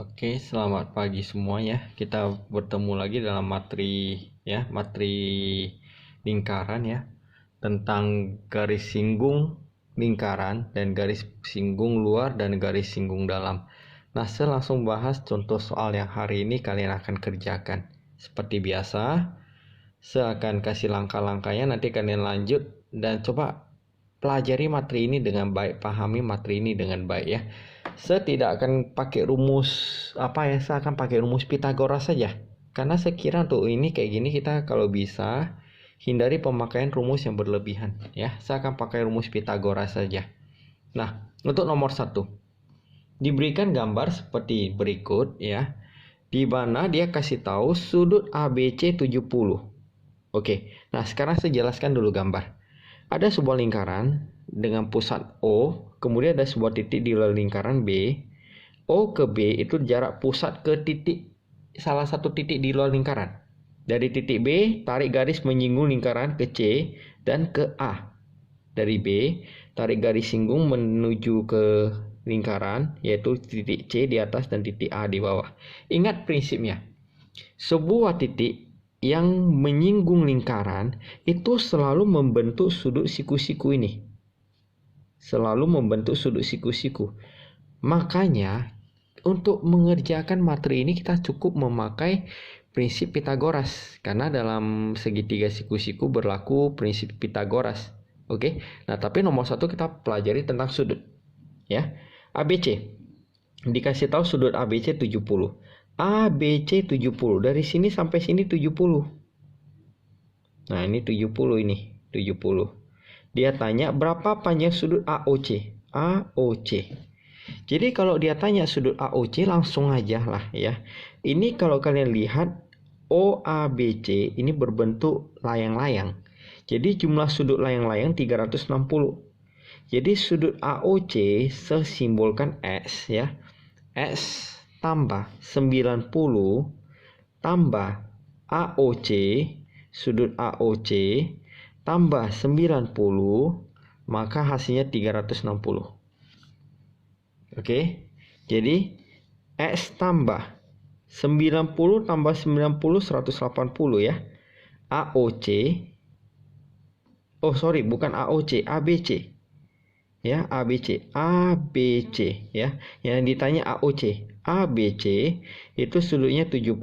Oke, selamat pagi semua ya. Kita bertemu lagi dalam materi lingkaran ya, tentang garis singgung lingkaran dan garis singgung luar dan garis singgung dalam. Nah, saya langsung bahas contoh soal yang hari ini kalian akan kerjakan. Seperti biasa, saya akan kasih langkah-langkahnya, nanti kalian lanjut dan coba pelajari materi ini dengan baik, pahami materi ini dengan baik ya. Saya tidak akan pakai rumus saya akan pakai rumus Pitagoras saja. Karena saya kira untuk ini kayak gini kita kalau bisa hindari pemakaian rumus yang berlebihan ya. Saya akan pakai rumus Pitagoras saja. Nah, untuk nomor 1 diberikan gambar seperti berikut ya, di mana dia kasih tahu sudut ABC 70. Oke, nah sekarang saya jelaskan dulu gambar. Ada sebuah lingkaran dengan pusat O, kemudian ada sebuah titik di luar lingkaran B. O ke B itu jarak pusat ke salah satu titik di luar lingkaran. Dari titik B, tarik garis menyinggung lingkaran ke C dan ke A. Dari B, tarik garis singgung menuju ke lingkaran, yaitu titik C di atas dan titik A di bawah. Ingat prinsipnya. Sebuah titik yang menyinggung lingkaran itu selalu membentuk sudut siku-siku ini. Selalu membentuk sudut siku-siku. Makanya, untuk mengerjakan materi ini kita cukup memakai prinsip Pitagoras. Karena dalam segitiga siku-siku berlaku prinsip Pitagoras. Oke? Nah, tapi nomor 1 kita pelajari tentang sudut. Ya. ABC. Dikasih tahu sudut ABC 70. ABC 70. Dari sini sampai sini 70. Nah, ini 70 ini. 70. Dia tanya berapa panjang sudut AOC? AOC. Jadi kalau dia tanya sudut AOC langsung aja lah ya. Ini kalau kalian lihat OABC ini berbentuk layang-layang. Jadi jumlah sudut layang-layang 360. Jadi sudut AOC sesimbolkan X ya. X tambah 90 tambah AOC, sudut AOC tambah 90, maka hasilnya 360. Oke, jadi X tambah 90 tambah 90, 180 ya. AOC, bukan AOC, ABC. Ya, ABC ya. Yang ditanya AOC. ABC itu sudutnya 70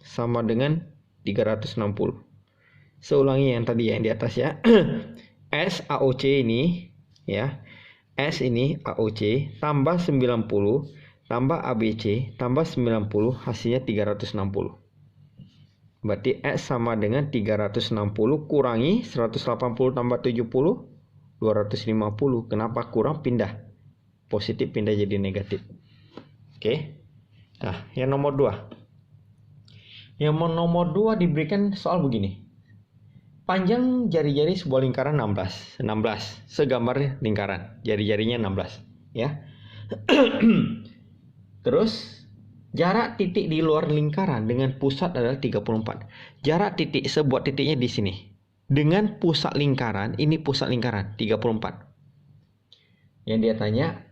sama dengan 360. Seulangi yang tadi yang di atas ya. S AOC ini ya. S ini AOC tambah 90 tambah ABC tambah 90 hasilnya 360. Berarti X sama dengan 360 kurangi 180 tambah 70 250. Kenapa kurang? Pindah. Positif pindah jadi negatif. Oke. Nah, yang nomor 2. Yang nomor 2 diberikan soal begini. Panjang jari-jari sebuah lingkaran 16. Segambar lingkaran. Jari-jarinya 16, ya. Terus jarak titik di luar lingkaran dengan pusat adalah 34. Jarak titik sebuah titiknya di sini. Dengan pusat lingkaran, ini pusat lingkaran 34. Yang dia tanya,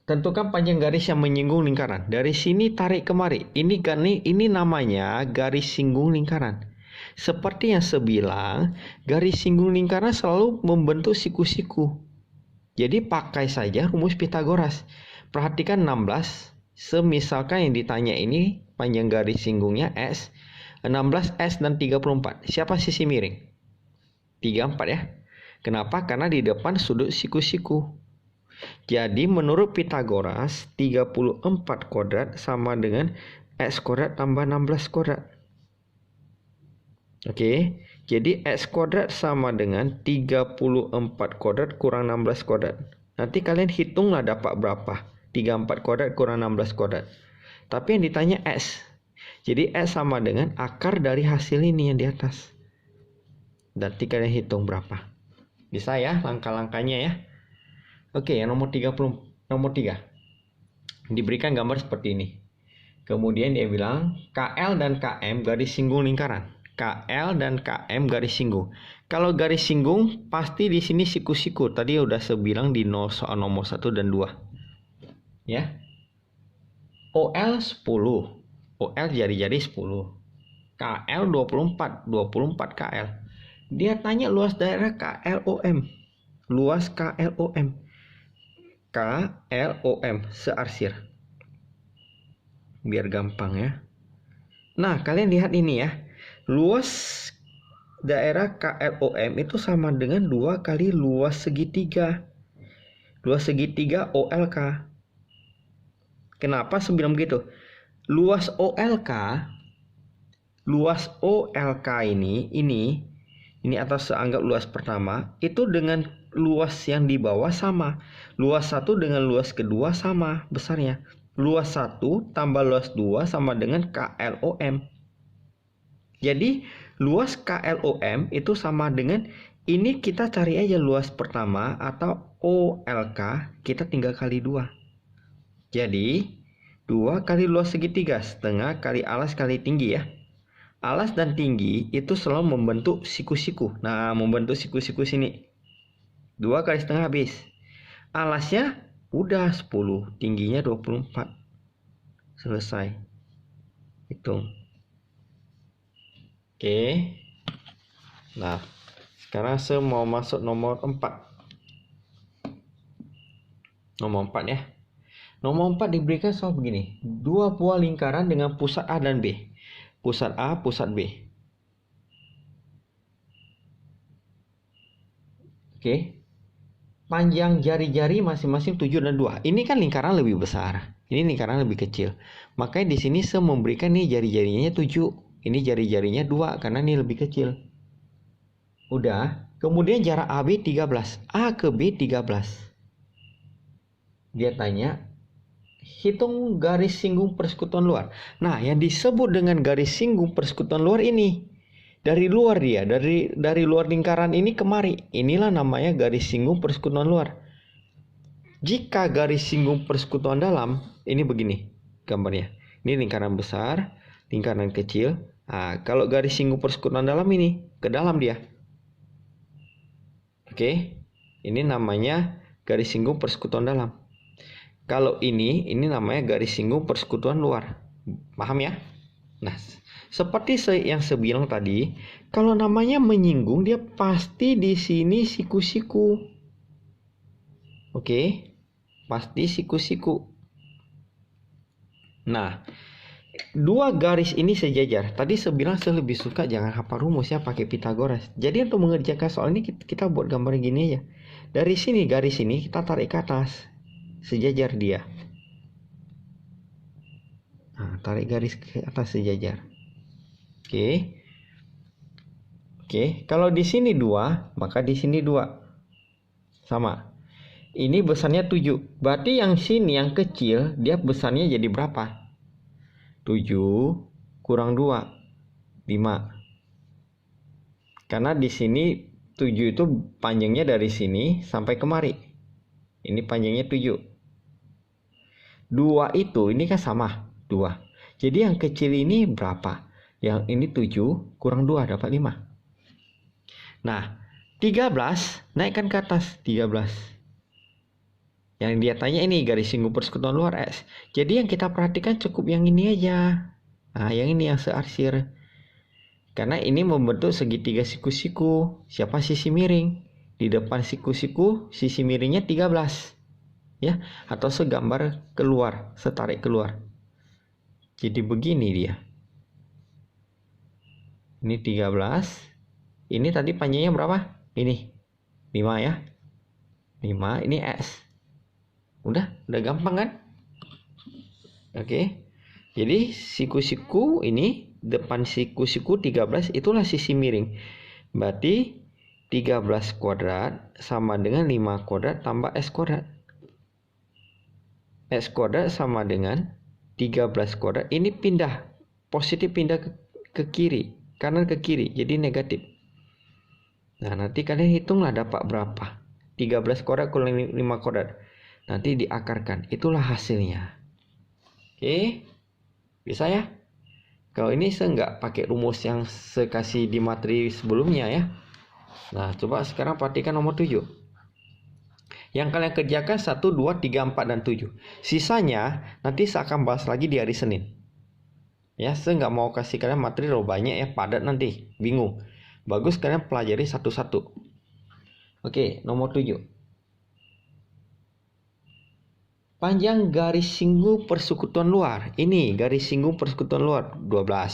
tentukan panjang garis yang menyinggung lingkaran. Dari sini tarik kemari. Ini namanya garis singgung lingkaran. Seperti yang saya bilang, garis singgung lingkaran selalu membentuk siku-siku. Jadi pakai saja rumus Pitagoras. Perhatikan 16. Semisalkan yang ditanya ini panjang garis singgungnya S, 16S dan 34. Siapa sisi miring? 34 ya. Kenapa? Karena di depan sudut siku-siku. Jadi menurut Pitagoras 34 kuadrat sama dengan X kuadrat tambah 16 kuadrat. Oke, jadi X kuadrat sama dengan 34 kuadrat kurang 16 kuadrat. Nanti kalian hitunglah dapat berapa. 34 kuadrat kurang 16 kuadrat. Tapi yang ditanya X. Jadi X sama dengan akar dari hasil ini yang di atas. Nanti kalian hitung berapa. Bisa ya langkah-langkahnya ya. Oke, yang nomor 3. Diberikan gambar seperti ini. Kemudian dia bilang KL dan KM garis singgung lingkaran. KL dan KM garis singgung. Kalau garis singgung pasti di sini siku-siku. Tadi udah saya bilang di soal nomor 1 dan 2. Ya. OL 10. OL jari-jari 10. KL 24 KL. Dia tanya luas daerah KLOM. Luas KLOM. KLOM searsir. Biar gampang ya. Nah, kalian lihat ini ya. Luas daerah KLOM itu sama dengan 2 kali luas segitiga. Luas segitiga OLK. Kenapa saya bilang begitu? Luas OLK ini atas anggap luas pertama itu dengan luas yang di bawah sama. Luas 1 dengan luas kedua sama besarnya. Luas 1 tambah luas 2 sama dengan KLOM. Jadi luas KLOM itu sama dengan ini, kita cari aja luas pertama atau OLK, kita tinggal kali 2. Jadi 2 kali luas segitiga setengah kali alas kali tinggi ya. Alas dan tinggi itu selalu membentuk siku-siku. Nah, membentuk siku-siku sini. 2 kali setengah habis. Alasnya udah 10, tingginya 24. Selesai. Hitung. Oke. Nah, sekarang saya mau masuk nomor 4. Nomor 4 ya. Nomor 4 diberikan soal begini. 2 buah lingkaran dengan pusat A dan B. Pusat A, pusat B. Oke. Panjang jari-jari masing-masing 7 dan 2. Ini kan lingkaran lebih besar. Ini lingkaran lebih kecil. Makanya di sini saya memberikan nih jari-jarinya 7. Ini jari-jarinya 2 karena ini lebih kecil. Udah. Kemudian jarak AB 13. A ke B 13. Dia tanya, hitung garis singgung persekutuan luar. Nah, yang disebut dengan garis singgung persekutuan luar ini dari luar dia, dari luar lingkaran ini kemari. Inilah namanya garis singgung persekutuan luar. Jika garis singgung persekutuan dalam, ini begini gambarnya. Ini lingkaran besar, lingkaran kecil. Nah, kalau garis singgung persekutuan dalam ini ke dalam dia. Oke. Ini namanya garis singgung persekutuan dalam. Kalau ini namanya garis singgung persekutuan luar. Paham ya? Nah, seperti yang saya bilang tadi, kalau namanya menyinggung dia pasti di sini siku-siku. Oke? Pasti siku-siku. Nah, 2 garis ini sejajar. Tadi saya bilang saya lebih suka jangan hafal rumus ya, pakai Pitagoras. Jadi untuk mengerjakan soal ini kita buat gambar gini aja. Dari sini garis ini kita tarik ke atas. Sejajar dia. Nah, tarik garis ke atas sejajar. Oke. Kalau di sini 2, maka di sini 2. Sama. Ini besarnya 7. Berarti yang sini yang kecil dia besarnya jadi berapa? 7 kurang 2. 5. Karena di sini 7 itu panjangnya dari sini sampai kemari. Ini panjangnya 7. 2 itu ini kan sama 2. Jadi yang kecil ini berapa? Yang ini 7 kurang 2 dapat 5. Nah, 13 naikkan ke atas 13. Yang dia tanya ini garis singgung persekutuan luar S. Jadi yang kita perhatikan cukup yang ini aja. Nah, yang ini yang searsir. Karena ini membentuk segitiga siku-siku. Siapa sisi miring? Di depan siku-siku sisi miringnya 13. Ya, atau segambar keluar, setarik keluar. Jadi begini dia. Ini 13. Ini tadi panjangnya berapa? Ini 5 ya. 5, ini S. Udah gampang kan? Oke. Jadi siku-siku ini depan siku-siku 13 itulah sisi miring. Berarti 13 kuadrat sama dengan 5 kuadrat tambah S kuadrat. X kuadrat sama dengan 13 kuadrat. Ini pindah. Positif pindah ke kiri. Kanan ke kiri. Jadi negatif. Nah, nanti kalian hitunglah dapat berapa. 13 kuadrat kurang 5 kuadrat. Nanti diakarkan. Itulah hasilnya. Oke. Bisa ya? Kalau ini saya nggak pakai rumus yang saya kasih di materi sebelumnya ya. Nah, coba sekarang perhatikan nomor 7. Yang kalian kerjakan 1, 2, 3, 4, dan 7. Sisanya nanti saya akan bahas lagi di hari Senin. Ya, saya nggak mau kasih kalian materi terlalu banyak ya, padat nanti, bingung. Bagus kalian pelajari satu-satu. Oke, nomor 7. Panjang garis singgung persekutuan luar. Ini garis singgung persekutuan luar 12.